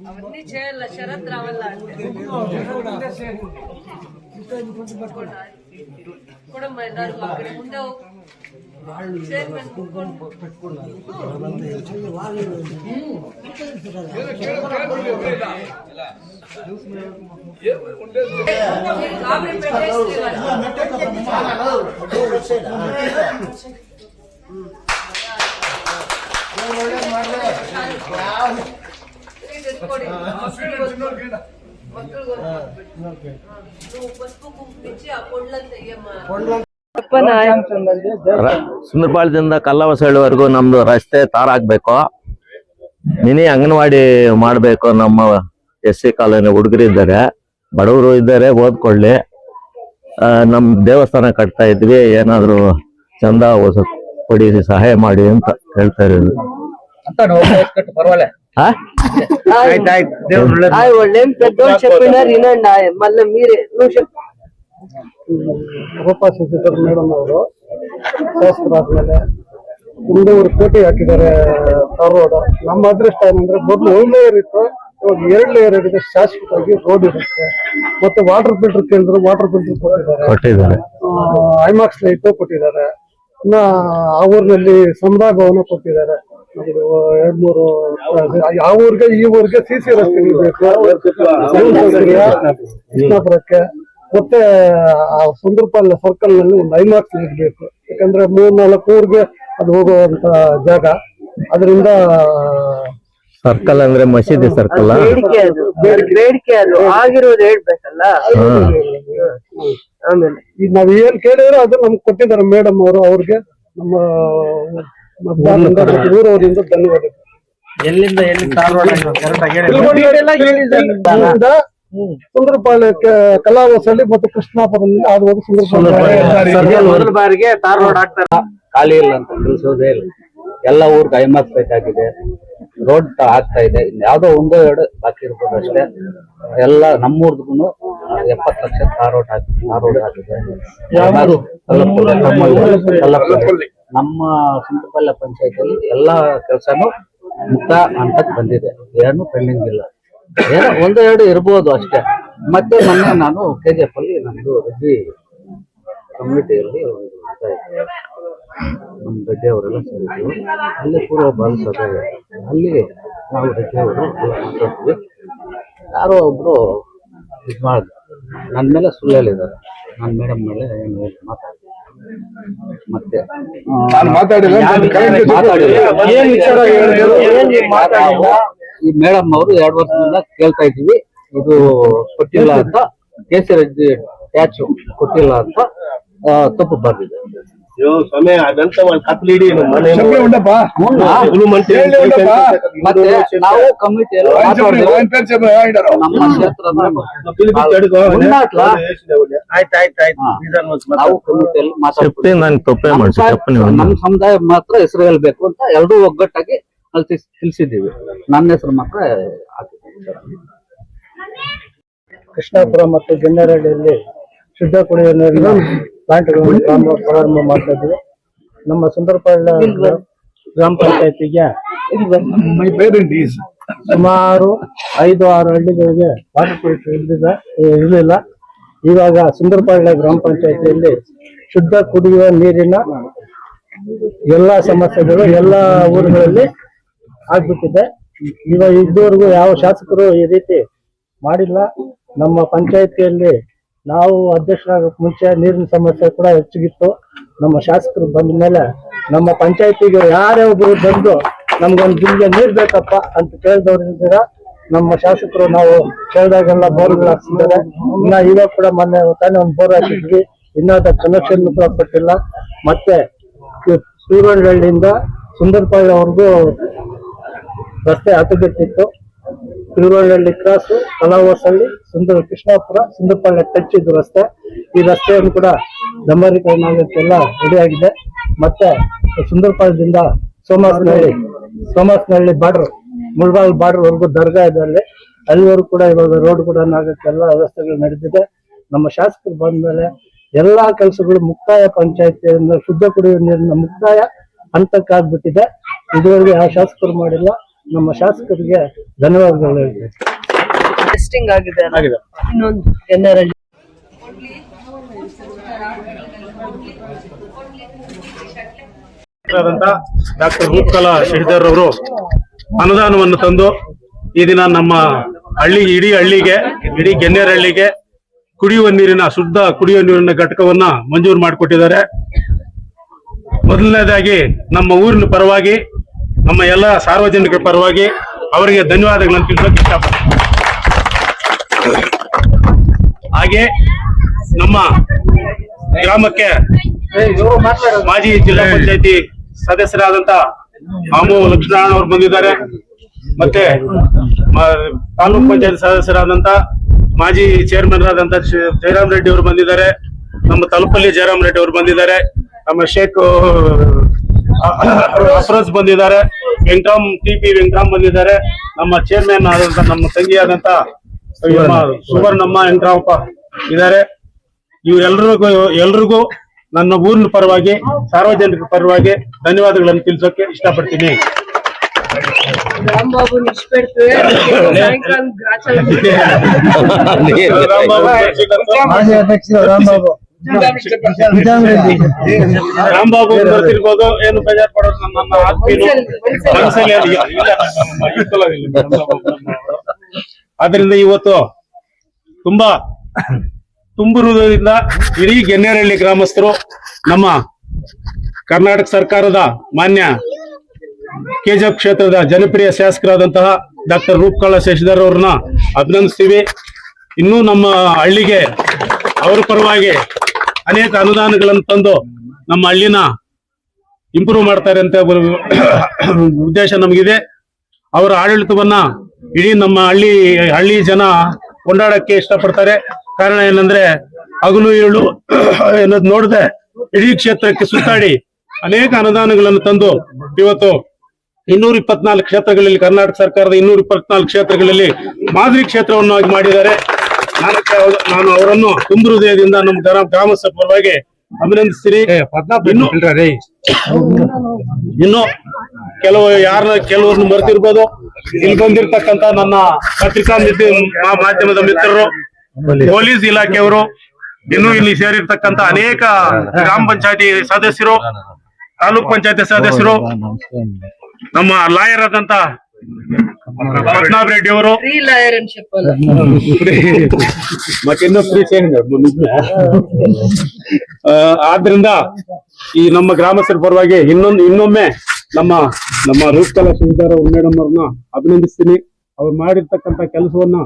అవన్నీ చేయాల శరత్ రావాల అంటే కూడా మైదారు అక్కడ ముందే చైర్మన్ ಸುಂದರಪಾಳ್ಯದಿಂದ ಕಲ್ಲವಸಳ್ಳಿವರೆಗೂ ನಮ್ದು ರಸ್ತೆ ತಾರಾಗ್ಬೇಕು. ಮಿನಿ ಅಂಗನವಾಡಿ ಮಾಡ್ಬೇಕು. ನಮ್ಮ SC ಕಾಲೋನಿ ಹುಡುಗರಿದ್ದಾರೆ, ಬಡವರು ಇದ್ದಾರೆ, ಓದ್ಕೊಳ್ಳಿ. ನಮ್ ದೇವಸ್ಥಾನ ಕಟ್ತಾ ಇದ್ವಿ, ಏನಾದ್ರು ಚಂದ ಕೊಡಿ, ಸಹಾಯ ಮಾಡಿ ಅಂತ ಹೇಳ್ತಾ ಇರೋದು. ಮೇಡಮ್ ಅವರು ಶಾಸಕರಾದ್ಮೇಲೆ ಮುಂದೆ ಅವರು ಕೋಟೆ ಹಾಕಿದ್ದಾರೆ ರೋಡ್. ನಮ್ಮ ಅದೃಷ್ಟ ಏನಂದ್ರೆ ಮೊದಲು 1 ಲೇಯರ್ ಇತ್ತು, ಇವಾಗ 2 ಲೇಯರ್ ಆಗಿದೆ. ಶಾಶ್ವತವಾಗಿ ರೋಡ್ ಇರುತ್ತೆ. ಮತ್ತೆ ವಾಟರ್ ಫಿಲ್ಟರ್ ಕೇಳಿದ್ರು, ವಾಟರ್ ಫಿಲ್ಟರ್ ಕೊಟ್ಟಿದ್ದಾರೆ. ಐಮಾಕ್ಸ್ ಲೈಟ್ ಕೊಟ್ಟಿದ್ದಾರೆ. ಇನ್ನ ಆ ಊರಿನಲ್ಲಿ ಸಮುದಾಯ ಭವನ ಕೊಟ್ಟಿದ್ದಾರೆ. ನಮ್ದು 2-3 ಆ ಊರಿಗೆ ಈ ಊರಿಗೆ CC ರಸ್ತೆಗಳು ಬೇಕು ಕೃಷ್ಣಾಪುರಕ್ಕೆ. ಮತ್ತೆ ಆ ಸುಂದರಪಾಳ್ಯ ಸರ್ಕಲ್ ನಲ್ಲಿ ಒಂದು ಐಮಾಕ್ಸ್ ಲೈಟ್ ಬೇಕು. ಯಾಕಂದ್ರೆ 3-4 ಊರಿಗೆ ಅದು ಹೋಗುವಂತ ಜಾಗ. ಅದರಿಂದ ಸರ್ಕಲ್ ಅಂದ್ರೆ ಮಸೀದಿ ಸರ್ಕಲ್ ಬೇಡಿಕೆ ಅದು ಆಗಿರೋದು ಹೇಳ್ಬೇಕಲ್ಲ. ಆಮೇಲೆ ಈಗ ನಾವ್ ಏನ್ ಕೇಳಿದ್ರೆ ಅದು ನಮ್ಗೆ ಕೊಟ್ಟಿದ್ದಾರೆ ಮೇಡಮ್ ಅವರು. ಅವ್ರಿಗೆ ನಮ್ಮ ಊರವರಿಂದ ಧನ್ಯವಾದ. ಸುಂದರಪಾಳ್ಯಕ್ಕೆ ಕಲಾವಸಳ್ಳಿ ಮತ್ತು ಕೃಷ್ಣಾಪುರದಲ್ಲಿ ಆಗುವಾಗ ಮೊದಲ ಬಾರಿಗೆ ತಾರ್ ರೋಡ್ ಹಾಕ್ತಾರ. ಖಾಲಿ ಇಲ್ಲ ಅಂತ ತಿಳಿಸೋದೇ ಇಲ್ಲ. ಎಲ್ಲ ಊರ್ಗೆ ಐಮಾಕ್ಸ್ ಬೇಕಾಗಿದೆ, ರೋಡ್ ಆಗ್ತಾ ಇದೆ. ಯಾವ್ದೋ 1-2 ಬಾಕಿ ಇರ್ಬೋದು ಅಷ್ಟೇ. ಎಲ್ಲ ನಮ್ಮೂರ್ಗೂ 70 ಲಕ್ಷ ತಾರ್ ರೋಡ್ ಆಗಿದೆ. ನಮ್ಮ ಸುಂದರಪಾಳ್ಯ ಪಂಚಾಯತಿಯಲ್ಲಿ ಎಲ್ಲಾ ಕೆಲಸನೂ ಮುಕ್ತ ಹಂತಕ್ಕೆ ಬಂದಿದೆ. ಏನು ಪೆಂಡಿಂಗ್ ಇಲ್ಲ. ಏನೋ 1-2 ಇರ್ಬೋದು ಅಷ್ಟೇ. ಮತ್ತೆ ಮೊನ್ನೆ ನಾನು KGF ಅಲ್ಲಿ ನಮ್ದು ರೆಡ್ಡಿ ಕಮ್ಯುನಿಟಿಯಲ್ಲಿ ಒಂದು ನಮ್ಮ ರೆಡ್ಡಿ ಅವರೆಲ್ಲ ಸೇರಿದ್ರು. ಅಲ್ಲಿ ಪೂರ್ವಭಾವಿ ಸಭೆ, ಅಲ್ಲಿ ನಾವು ರೆಡ್ಡಿ ಅವರು ಮಾತಾಡ್ತೀವಿ. ಯಾರೋ ಒಬ್ರು ಇದು ಮಾಡಿದ್ರು, ನನ್ನ ಮೇಲೆ ಸುಳ್ಳು ಹೇಳಿದ್ದಾರೆ. ನನ್ನ ಮೇಡಮ್ ಮೇಲೆ ಏನು ಮಾತಾಡಿದ್ರು. ಮತ್ತೆ ಈ ಮೇಡಮ್ ಅವರು 2 ವರ್ಷದಿಂದ ಕೇಳ್ತಾ ಇದ್ದೀವಿ, ಇದು ಕೊಟ್ಟಿಲ್ಲ ಅಂತ. KC ರೆಡ್ಡಿ ಟ್ಯಾಚು ಕೊಟ್ಟಿಲ್ಲ ಅಂತ ತಪ್ಪು ಬರ್ದಿದೆ. ಮತ್ತೆ ನಾವು ಕಮಿಟಿಯಲ್ಲಿ ನಮ್ಮ ಕ್ಷೇತ್ರದ ನಾವು ಕಮಿಟಿಯಲ್ಲಿ ನಮ್ಮ ಸಮುದಾಯ ಮಾತ್ರ ಹೆಸರು ಹೇಳ್ಬೇಕು ಅಂತ ಎರಡೂ ಒಗ್ಗಟ್ಟಾಗಿ ಅಲ್ಲಿ ತಿಳಿಸಿದ್ದೀವಿ. ನನ್ನ ಹೆಸರು ಮಾತ್ರ ಹಾಕಿದ್ದೀವಿ. ಕೃಷ್ಣಾಪುರ ಮತ್ತು ಗೆನ್ನರಹಳ್ಳಿಯಲ್ಲಿ ಶುದ್ಧ ಕುಡಿಯುವ ನೀರಿನ ಪ್ಲಾಂಟ್ಗಳನ್ನು ಪ್ರಾರಂಭ ಮಾಡ್ತಾ ಇದ್ದೀವಿ. ನಮ್ಮ ಸುಂದರಪಾಳ್ಯ ಗ್ರಾಮ ಪಂಚಾಯತಿಗೆ ಸುಮಾರು 5-6 ಹಳ್ಳಿಗಳಿಗೆ ವಾಟರ್ ಫಿಲ್ಟರ್ ಇರಲಿಲ್ಲ. ಇವಾಗ ಸುಂದರಪಾಳ್ಯ ಗ್ರಾಮ ಪಂಚಾಯತಿಯಲ್ಲಿ ಶುದ್ಧ ಕುಡಿಯುವ ನೀರಿನ ಎಲ್ಲಾ ಸಮಸ್ಯೆಗಳು ಎಲ್ಲ ಊರುಗಳಲ್ಲಿ ಆಗ್ಬಿಟ್ಟಿದೆ. ಇವಾಗ ಇದುವರೆಗೂ ಯಾವ ಶಾಸಕರು ಈ ರೀತಿ ಮಾಡಿಲ್ಲ. ನಮ್ಮ ಪಂಚಾಯತಿಯಲ್ಲಿ ನಾವು ಅಧ್ಯಕ್ಷರಾಗಕ್ಕೆ ಮುಂಚೆ ನೀರಿನ ಸಮಸ್ಯೆ ಕೂಡ ಹೆಚ್ಚಿಗಿತ್ತು. ನಮ್ಮ ಶಾಸಕರು ಬಂದ ಮೇಲೆ ನಮ್ಮ ಪಂಚಾಯತಿಗೆ ಯಾರೇ ಒಬ್ಬರು ಬಂದು ನಮ್ಗೊಂದು ಬಿಲ್ಗೆ ನೀರ್ ಬೇಕಪ್ಪ ಅಂತ ಕೇಳಿದವ್ರಿದ್ದೀರ. ನಮ್ಮ ಶಾಸಕರು ನಾವು ಕೇಳಿದಾಗೆಲ್ಲ ಬೋರ್ಗಳು ಹಾಕ್ಸಿದ್ದಾರೆ. ಇನ್ನ ಇವಾಗ ಕೂಡ ಮೊನ್ನೆ ತಾನೇ ಒಂದು ಬೋರ್ ಹಾಕಿದ್ವಿ, ಇನ್ನಾದ ಕನೆಕ್ಷನ್ ಕೂಡ ಕೊಟ್ಟಿಲ್ಲ. ಮತ್ತೆ ಶ್ರೀಗಂಡಹಳ್ಳಿಯಿಂದ ಸುಂದರಪಾಳ್ಯವರೆಗೂ ರಸ್ತೆ ಹತಗೆಟ್ಟಿತ್ತು. ಶ್ರೀಗಂಡಹಳ್ಳಿ ಕ್ರಾಸು, ಕಲಾವಸಳ್ಳಿ, ಕೃಷ್ಣಾಪುರ, ಸುಂದರಪಾಳ್ಯ ಟಚ್ ಇದ್ದು ರಸ್ತೆ. ಈ ರಸ್ತೆಯನ್ನು ಕೂಡ ಡಂಬರೀಕರಣ ಆಗೋಕ್ಕೆಲ್ಲ ರೆಡಿ ಆಗಿದೆ. ಮತ್ತೆ ಸುಂದರಪಾಳ್ಯದಿಂದ ಸೋಮಾಸ್ನಹಳ್ಳಿ ಬಾರ್ಡರ್, ಮುಳಬಾಲ್ ಬಾರ್ಡರ್ ವರೆಗೂ ದರ್ಗಾ ಇದೆ. ಅಲ್ಲಿ ಅಲ್ಲಿವರೆಗೂ ಕೂಡ ಇವಾಗ ರೋಡ್ ಕೂಡ ಆಗಕ್ಕೆ ಎಲ್ಲ ವ್ಯವಸ್ಥೆಗಳು ನಡೆದಿದೆ. ನಮ್ಮ ಶಾಸಕರು ಬಂದ್ಮೇಲೆ ಎಲ್ಲಾ ಕೆಲಸಗಳು ಮುಕ್ತಾಯ, ಪಂಚಾಯತಿಯಿಂದ ಶುದ್ಧ ಕುಡಿಯುವ ನೀರಿನ ಮುಕ್ತಾಯ ಹಂತಕ್ಕಾಗ್ಬಿಟ್ಟಿದೆ. ಇದುವರೆಗೆ ಯಾವ ಶಾಸಕರು ಮಾಡಿಲ್ಲ. ನಮ್ಮ ಶಾಸಕರಿಗೆ ಧನ್ಯವಾದಗಳು ಹೇಳ್ತೀನಿ. ಟೆಸ್ಟಿಂಗ್ ಆಗಿದೆ ಅಲ್ಲ? ಇನ್ನೊಂದು ಎನ್ಆರ್ಎಲ್ ಡಾಕ್ಟರ್ ರೂಪಕಲಾ ಶಶಿಧರ್ ಅವರು ಅನುದಾನವನ್ನು ತಂದು ಈ ದಿನ ನಮ್ಮ ಇಡೀ ಹಳ್ಳಿಗೆ, ಇಡೀ ಗೆನ್ನೇರಹಳ್ಳಿಗೆ ಶುದ್ಧ ಕುಡಿಯುವ ನೀರಿನ ಘಟಕವನ್ನ ಮಂಜೂರು ಮಾಡಿಕೊಟ್ಟಿದ್ದಾರೆ. ಮೊದಲನೇದಾಗಿ ನಮ್ಮ ಊರಿನ ಪರವಾಗಿ, ನಮ್ಮ ಎಲ್ಲ ಸಾರ್ವಜನಿಕರ ಪರವಾಗಿ ಅವರಿಗೆ ಧನ್ಯವಾದಗಳನ್ನು ತಿಳಿಸೋಕೆ ಇಷ್ಟಪಡ್ತೀನಿ. ಹಾಗೆ ನಮ್ಮ ಗ್ರಾಮಕ್ಕೆ ಮಾಜಿ ಜಿಲ್ಲಾ ಪಂಚಾಯತಿ ಸದಸ್ಯರಾದಂತ ಮಾಮು ಲಕ್ಷ್ಮಣ ಅವರು ಬಂದಿದ್ದಾರೆ. ಮತ್ತೆ ತಾಲೂಕ್ ಪಂಚಾಯತ್ ಸದಸ್ಯರಾದಂತ ಮಾಜಿ ಚೇರ್ಮನ್ ಆದಂತ ಜಯರಾಮ್ ರೆಡ್ಡಿ ಅವರು ಬಂದಿದ್ದಾರೆ. ನಮ್ಮ ತಲುಪಲ್ಲಿ ಜಯರಾಮ್ ರೆಡ್ಡಿ ಅವರು ಬಂದಿದ್ದಾರೆ. ನಮ್ಮ ಶೇಖ್ ಅಫ್ರೋಜ್ ಬಂದಿದ್ದಾರೆ. ವೆಂಕಟರಾಮ್ ಬಂದಿದ್ದಾರೆ. ನಮ್ಮ ಚೇರ್ಮನ್ ಆದಂತ ನಮ್ಮ ತಂಗಿಯಾದಂತ ಸುವರ್ಣಮ್ಮ ವೆಂಕಟರಾಮಪ್ಪ ಇದ್ದಾರೆ. ಎಲ್ರಿಗೂ ನನ್ನ ಊರಿನ ಪರವಾಗಿ, ಸಾರ್ವಜನಿಕರ ಪರವಾಗಿ ಧನ್ಯವಾದಗಳನ್ನು ತಿಳಿಸೋಕೆ ಇಷ್ಟಪಡ್ತೀನಿ. ರಾಂಬಾಬು ನಿಷ್ಪೆಡ್ತು ರಾಂಬಾಬು ಬರ್ತಿರ್ಬೋದು, ಏನು ಬೇಜಾರು ಪಡೋದು. ನನ್ನ ಆತ್ಮೀಯರು ಮನಸ್ಸಲ್ಲಿ ಆದ್ರಿಂದ ಇವತ್ತು ತುಂಬು ಹೃದಯದಿಂದ ಇಡೀ ಗೆನ್ನೇರಹಳ್ಳಿ ಗ್ರಾಮಸ್ಥರು ನಮ್ಮ ಕರ್ನಾಟಕ ಸರ್ಕಾರದ ಮಾನ್ಯ ಕೆಜಿಎಫ್ ಕ್ಷೇತ್ರದ ಜನಪ್ರಿಯ ಶಾಸಕರಾದಂತಹ ಡಾಕ್ಟರ್ ರೂಪಕಲಾ ಶಶಿಧರ್ ಅವ್ರನ್ನ ಅಭಿನಂದಿಸ್ತೀವಿ. ಇನ್ನೂ ನಮ್ಮ ಹಳ್ಳಿಗೆ ಅವರ ಪರವಾಗಿ ಅನೇಕ ಅನುದಾನಗಳನ್ನು ತಂದು ನಮ್ಮ ಹಳ್ಳಿನ ಇಂಪ್ರೂವ್ ಮಾಡ್ತಾರೆ ಅಂತ ಉದ್ದೇಶ ನಮಗಿದೆ. ಅವರ ಆಡಳಿತವನ್ನ ಇಡೀ ನಮ್ಮ ಹಳ್ಳಿ ಜನ ಕೊಂಡಾಡಕ್ಕೆ ಇಷ್ಟಪಡ್ತಾರೆ. ಕಾರಣ ಏನಂದ್ರೆ ಹಗಲು ಏಳು ಅನ್ನೋದು ನೋಡದೆ ಇಡೀ ಕ್ಷೇತ್ರಕ್ಕೆ ಸುತ್ತಾಡಿ ಅನೇಕ ಅನುದಾನಗಳನ್ನು ತಂದು ಇವತ್ತು 224 ಕ್ಷೇತ್ರಗಳಲ್ಲಿ, ಕರ್ನಾಟಕ ಸರ್ಕಾರದ 224 ಕ್ಷೇತ್ರಗಳಲ್ಲಿ ಮಾದರಿ ಕ್ಷೇತ್ರವನ್ನಾಗಿ ಮಾಡಿದ್ದಾರೆ. ನಾನು ಅವರನ್ನು ತುಂಬ ಹೃದಯದಿಂದ ನಮ್ಮ ಗ್ರಾಮಸ್ಥರ ಪರವಾಗಿ ಅಭಿನಂದಿಸ್ತೀನಿ. ಇನ್ನು ಕೆಲವ್ರನ್ನು ಮರೆತಿರ್ಬೋದು. ಇಲ್ಲಿ ಬಂದಿರ್ತಕ್ಕಂತ ನನ್ನ ಪತ್ರಿಕಾ ಮಾಧ್ಯಮದ ಮಿತ್ರರು, ಪೊಲೀಸ್ ಇಲಾಖೆಯವರು, ಇನ್ನು ಇಲ್ಲಿ ಸೇರಿರ್ತಕ್ಕಂತ ಅನೇಕ ಗ್ರಾಮ ಪಂಚಾಯತಿ ಸದಸ್ಯರು, ತಾಲೂಕ್ ಪಂಚಾಯತಿ ಸದಸ್ಯರು, ನಮ್ಮ ಲಾಯರ್ ಆದಂತ ಪದ್ಮನಾಭ ರೆಡ್ಡಿ ಅವರು, ಆದ್ರಿಂದ ಈ ನಮ್ಮ ಗ್ರಾಮಸ್ಥರ ಪರವಾಗಿ ಇನ್ನೊಮ್ಮೆ ನಮ್ಮ ರೂಪಕಲಾ ಶಶಿಧರ್ ಮೇಡಮ್ ಅವ್ರನ್ನ ಅಭಿನಂದಿಸ್ತೀನಿ. ಅವ್ರು ಮಾಡಿರ್ತಕ್ಕಂತ ಕೆಲಸವನ್ನ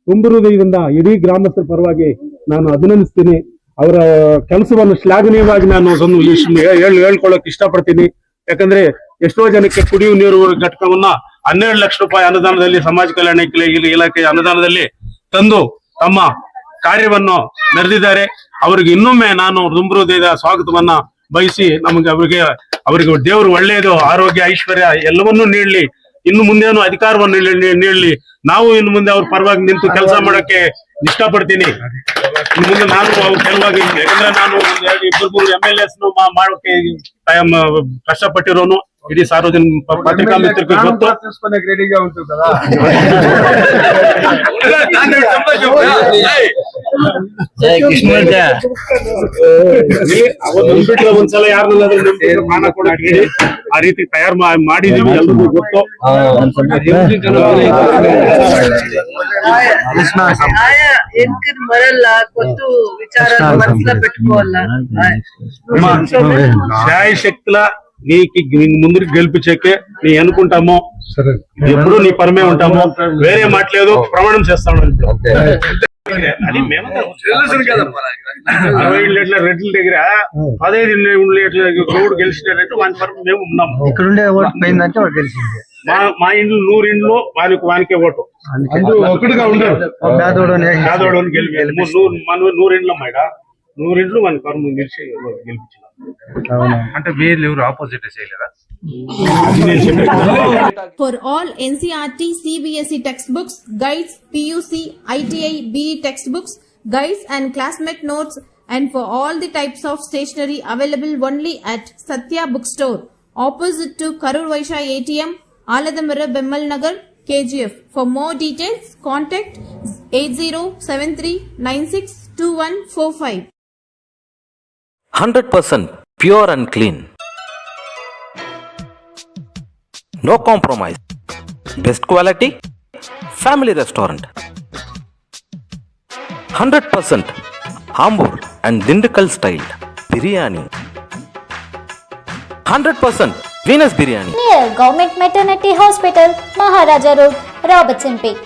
ತುಂಬ ಹೃದಯದಿಂದ ಇಡೀ ಗ್ರಾಮಸ್ಥರ ಪರವಾಗಿ ನಾನು ಅಭಿನಂದಿಸ್ತೀನಿ. ಅವರ ಕೆಲಸವನ್ನು ಶ್ಲಾಘನೀಯವಾಗಿ ನಾನು ಹೇಳ್ಕೊಳ್ಳೋಕೆ ಇಷ್ಟಪಡ್ತೀನಿ. ಯಾಕಂದ್ರೆ ಎಷ್ಟೋ ಜನಕ್ಕೆ ಕುಡಿಯುವ ನೀರು ಘಟಕವನ್ನ 12 ಲಕ್ಷ ರೂಪಾಯಿ ಅನುದಾನದಲ್ಲಿ, ಸಮಾಜ ಕಲ್ಯಾಣ ಇಲಾಖೆಯ ಅನುದಾನದಲ್ಲಿ ತಂದು ತಮ್ಮ ಕಾರ್ಯವನ್ನು ಮೆರೆದಿದ್ದಾರೆ. ಅವರಿಗೆ ಇನ್ನೊಮ್ಮೆ ನಾನು ತುಂಬ ಹೃದಯದ ಸ್ವಾಗತವನ್ನ ಬಯಸಿ ಅವರಿಗೆ ದೇವರು ಒಳ್ಳೆಯದು, ಆರೋಗ್ಯ, ಐಶ್ವರ್ಯ ಎಲ್ಲವನ್ನೂ ನೀಡಲಿ. ಇನ್ನು ಮುಂದೇನು ಅಧಿಕಾರವನ್ನು ನೀಡಲಿ. ನಾವು ಇನ್ನು ಮುಂದೆ ಅವ್ರ ಪರವಾಗಿ ನಿಂತು ಕೆಲಸ ಮಾಡಕ್ಕೆ ಇಷ್ಟಪಡ್ತೀನಿ. ಇನ್ನು ಮುಂದೆ ನಾನು ಕೆಲವಾಗಿ, ಯಾಕಂದ್ರೆ ನಾನು 2-3 MLAs ಮಾಡೋಕೆ ಕಷ್ಟಪಟ್ಟಿರೋನು. ಇಡೀ ಸಾರ್ವಜನಿಕ ಪತ್ರಿಕಾ ಮಿತ್ರಕ್ಕೆ ಗೊತ್ತು. ಬಿಟ್ರೆ ಒಂದ್ಸಲ ಯಾರನ್ನಾದ್ರೂ ಮಾನ ಕೊಡಕ್ಕೆ ಹೇಳಿ, ಆ ರೀತಿ ತಯಾರು ಮಾಡಿದೀವಿ, ಎಲ್ರಿಗೂ ಗೊತ್ತು. మరల్ల కొత్త విచారాలు మనసులో పెట్టుకోవాల. శాయి శక్తుల నీకు ముందుకు గెలిపించకే నీ అనుకుంటామో ఎప్పుడు నీ పరమే ఉంటామో, వేరే మాట్లేదు. ప్రమాణం చేస్తాను. అది మేము 60 లీటర్ల రెడ్ల దగ్గర 15 లీటర్ల రోడ్ గెలిచినట్టు వాని పరం మేము ఉన్నాము. ఇక్కడ ఉండే ఓటు పోయిందంటే వాడు గెలిచింది. మా ఇండ్లు 100 ఇండ్లు వానికే ఓటు ఒకటిగా ఉండదు. 100 ఇండ్లు అమ్మాయిడా 100 1 ఫార్మ్ గెలిచి గెలిపించారు. అంటే వీళ్ళు ఎవరు ఆపోజిట్ చేయలేరా? For all NCERT, CBSE textbooks, guides, PUC, ITI, BE textbooks, guides and classmate notes, and for all the types of stationery available only at Satya Bookstore, opposite to Karur Vaishya ATM, Aladamara, Bemmal Nagar, KGF. For more details, contact 8073962145. 100% pure and clean. No compromise. Best quality. Family restaurant. 100% Ambur and Dindukal style biryani. 100% Venus biryani. Near Government Maternity Hospital, Maharaja Road, Robertson Peak.